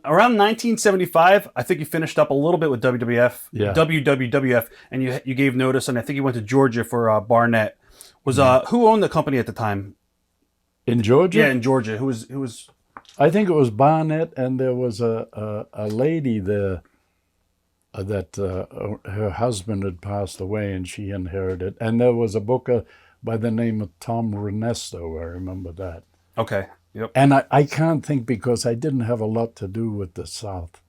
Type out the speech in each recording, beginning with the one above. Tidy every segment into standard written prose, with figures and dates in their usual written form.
around 1975, I think you finished up a little bit with WWF, Yeah. WWF, and you gave notice, and I think you went to Georgia for Barnett. Was who owned the company at the time? In Georgia? Yeah, in Georgia. Who was? I think it was Barnett, and there was a lady there that her husband had passed away, and she inherited. And there was a booker by the name of Tom Renesto. I remember that. Okay. Yep. And I can't think because I didn't have a lot to do with the South.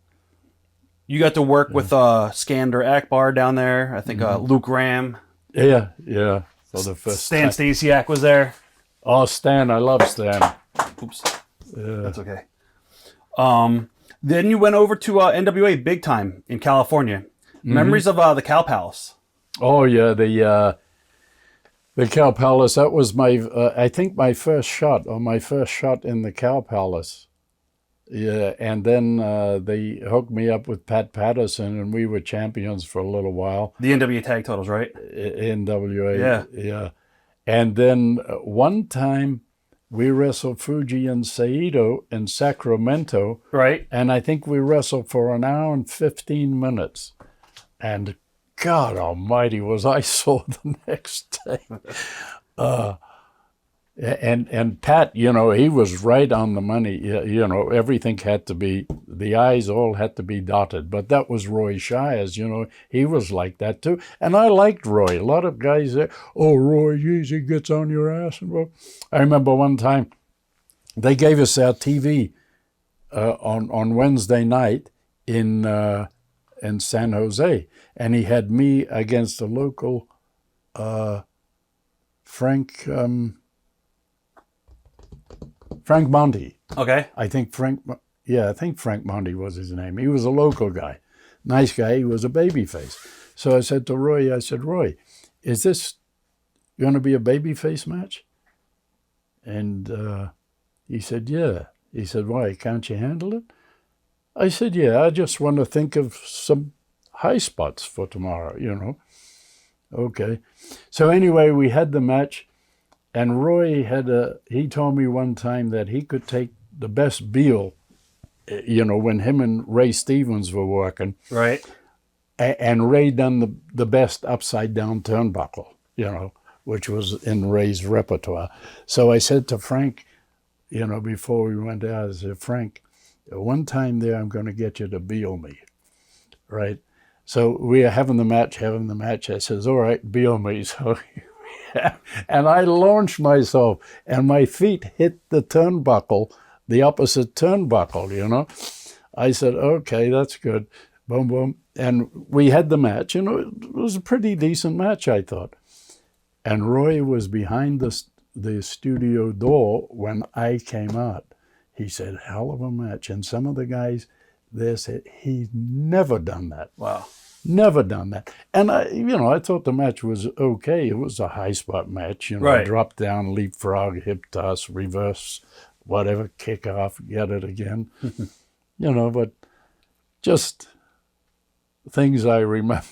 You got to work with Skander Akbar down there. I think Luke Graham. Yeah. For the first Stan time. Stasiak was there. Oh, Stan, I love Stan. Oops. That's okay. Then you went over to NWA Big Time in California. Memories of the Cow Palace. Oh yeah, the Cow Palace. That was my, I think my first shot in the Cow Palace. Yeah, and then they hooked me up with Pat Patterson, and we were champions for a little while. The NWA tag titles, right? NWA. Yeah. And then one time we wrestled Fuji and Saito in Sacramento. Right. And I think we wrestled for an hour and 15 minutes. And God almighty, was I sore the next day. And Pat, he was right on the money. Everything had to be, the I's all had to be dotted. But that was Roy Shires, he was like that too. And I liked Roy. A lot of guys say, oh, Roy, geez, he gets on your ass. And well, I remember one time they gave us our TV on Wednesday night in San Jose. And he had me against a local Frank Monty. Okay. I think Frank Monty was his name. He was a local guy. Nice guy. He was a babyface. So I said to Roy, Roy, is this going to be a babyface match? And he said, yeah. He said, why, can't you handle it? I said, yeah, I just want to think of some high spots for tomorrow, Okay. So anyway, we had the match. And Roy he told me one time that he could take the best Beal, when him and Ray Stevens were working. Right. And Ray done the best upside down turnbuckle, which was in Ray's repertoire. So I said to Frank, before we went out, I said, Frank, one time there I'm going to get you to Beal me. Right. So we are having the match. I says, all right, Beal me. So and I launched myself, and my feet hit the turnbuckle, the opposite turnbuckle, I said, okay, that's good. Boom, boom. And we had the match. It was a pretty decent match, I thought. And Roy was behind the studio door when I came out. He said, hell of a match. And some of the guys there said, he's never done that. Wow. Never done that. And I thought the match was okay. It was a high spot match, Right. Drop down, leapfrog, hip toss, reverse, whatever, kick off, get it again. But just things I remember.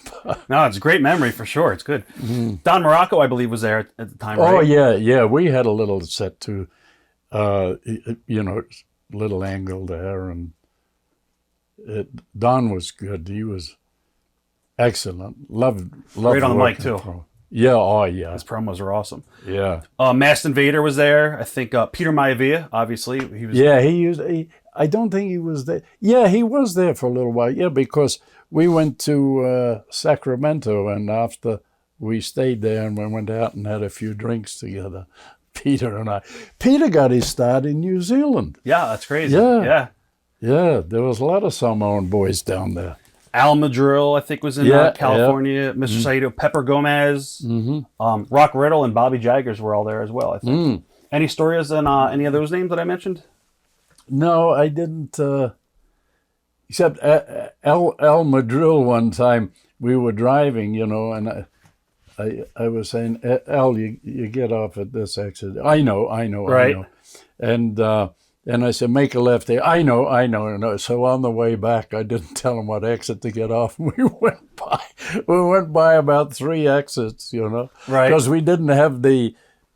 No, it's a great memory for sure. It's good. Mm-hmm. Don Morocco, I believe, was there at the time, right? Oh, yeah. We had a little set too, little angle there. And Don was good. He was excellent. Loved Great on the mic, working too. for him. Yeah, oh, yeah. His promos are awesome. Yeah. Masked Invader was there. I think Peter Maivia, obviously. He was. Yeah, I don't think he was there. Yeah, he was there for a little while. Yeah, because we went to Sacramento, and after we stayed there and we went out and had a few drinks together, Peter and I. Peter got his start in New Zealand. Yeah, that's crazy. Yeah. Yeah, there was a lot of Samoan boys down there. Al Madrill, I think, was in California. Yeah. Mr. Saito, Pepper Gomez, Rock Riddle, and Bobby Jaggers were all there as well, I think. Any stories on any of those names that I mentioned? No, I didn't. Except Al Madrill one time, we were driving, and I was saying, Al, you get off at this exit. I know. Right. And I said, make a left there. I know. So on the way back, I didn't tell him what exit to get off. We went by about 3 exits, Right. Because we didn't have the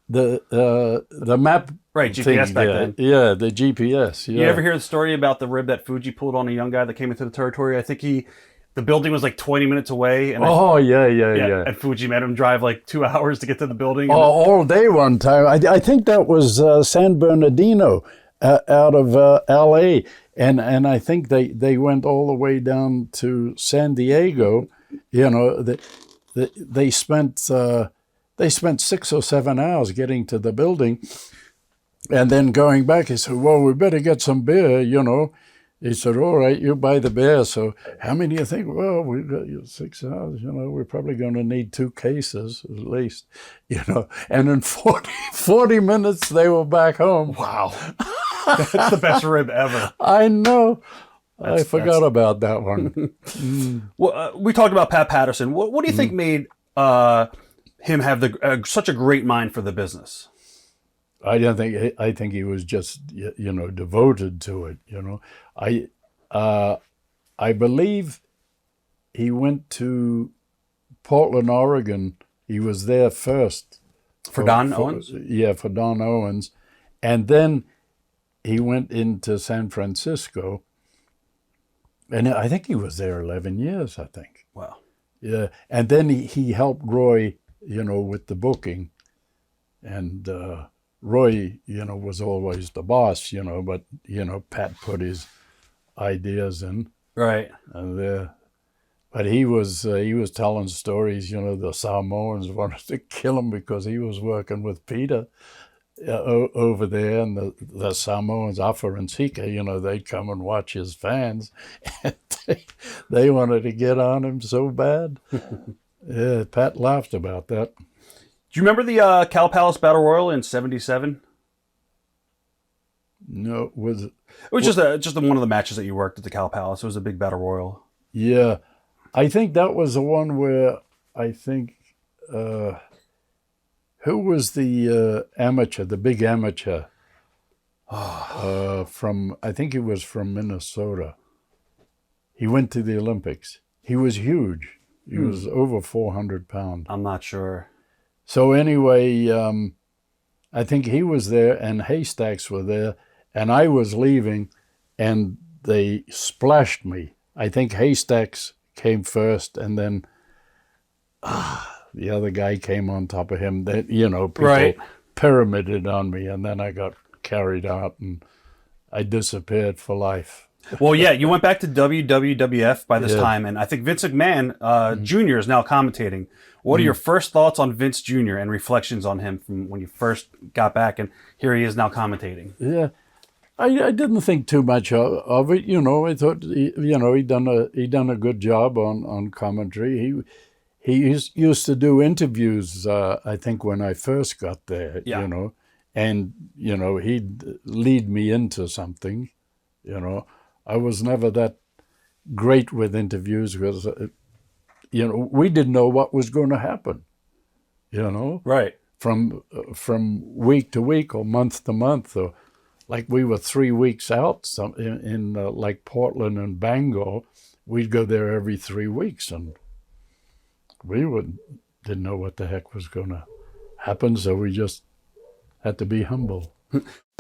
map Right, GPS back then. Yeah, the GPS. Yeah. You ever hear the story about the rib that Fuji pulled on a young guy that came into the territory? I think the building was like 20 minutes away. And yeah. And Fuji made him drive like 2 hours to get to the building. All day one time. I think that was San Bernardino out of L.A. And I think they went all the way down to San Diego. You know, they spent 6 or 7 hours getting to the building. And then going back, he said, well, we better get some beer, you know. He said, all right, you buy the beer. So how many do you think? Well, we've got 6 hours, you know, we're probably going to need 2 cases at least, you know. And in 40 minutes, they were back home. Wow. That's the best rib ever. I know. I forgot about that one. Well, we talked about Pat Patterson. What do you think made him have such a great mind for the business? I think he was just, you know, devoted to it. You know, I believe he went to Portland, Oregon. He was there first for Don Owens. Yeah, for Don Owens, and then he went into San Francisco, and I think he was there 11 years. I think. Wow. Yeah, and then he helped Roy, you know, with the booking, and. Roy, you know, was always the boss, you know, but, you know, Pat put his ideas in. Right. And but he was telling stories, you know, the Samoans wanted to kill him because he was working with Peter over there, and the Samoans, Afa and Sika, you know, they'd come and watch his fans, and they wanted to get on him so bad. Yeah, Pat laughed about that. Do you remember the Cal Palace Battle Royal in '77? No, was it? It was just one of the matches that you worked at the Cal Palace. It was a big Battle Royal. Yeah, I think that was the one where I think who was the amateur, the big amateur from? I think he was from Minnesota. He went to the Olympics. He was huge. He was over 400 pounds. I'm not sure. So anyway, I think he was there and Haystacks were there, and I was leaving, and they splashed me. I think Haystacks came first, and then the other guy came on top of him. That, you know, people pyramided on me, and then I got carried out, and I disappeared for life. Well, yeah, you went back to WWF by this time, and I think Vince McMahon Jr. is now commentating. What are your first thoughts on Vince Jr. and reflections on him from when you first got back, and here he is now commentating? Yeah, I didn't think too much of it. You know, I thought he done a good job on commentary. He used to do interviews. I think when I first got there, you know, and you know he'd lead me into something. You know, I was never that great with interviews because. You know, we didn't know what was going to happen, you know? Right. From week to week or month to month. Or like we were 3 weeks out in like Portland and Bangor. We'd go there every 3 weeks, and we didn't know what the heck was going to happen, so we just had to be humble.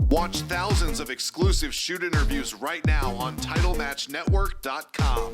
Watch thousands of exclusive shoot interviews right now on TitleMatchNetwork.com.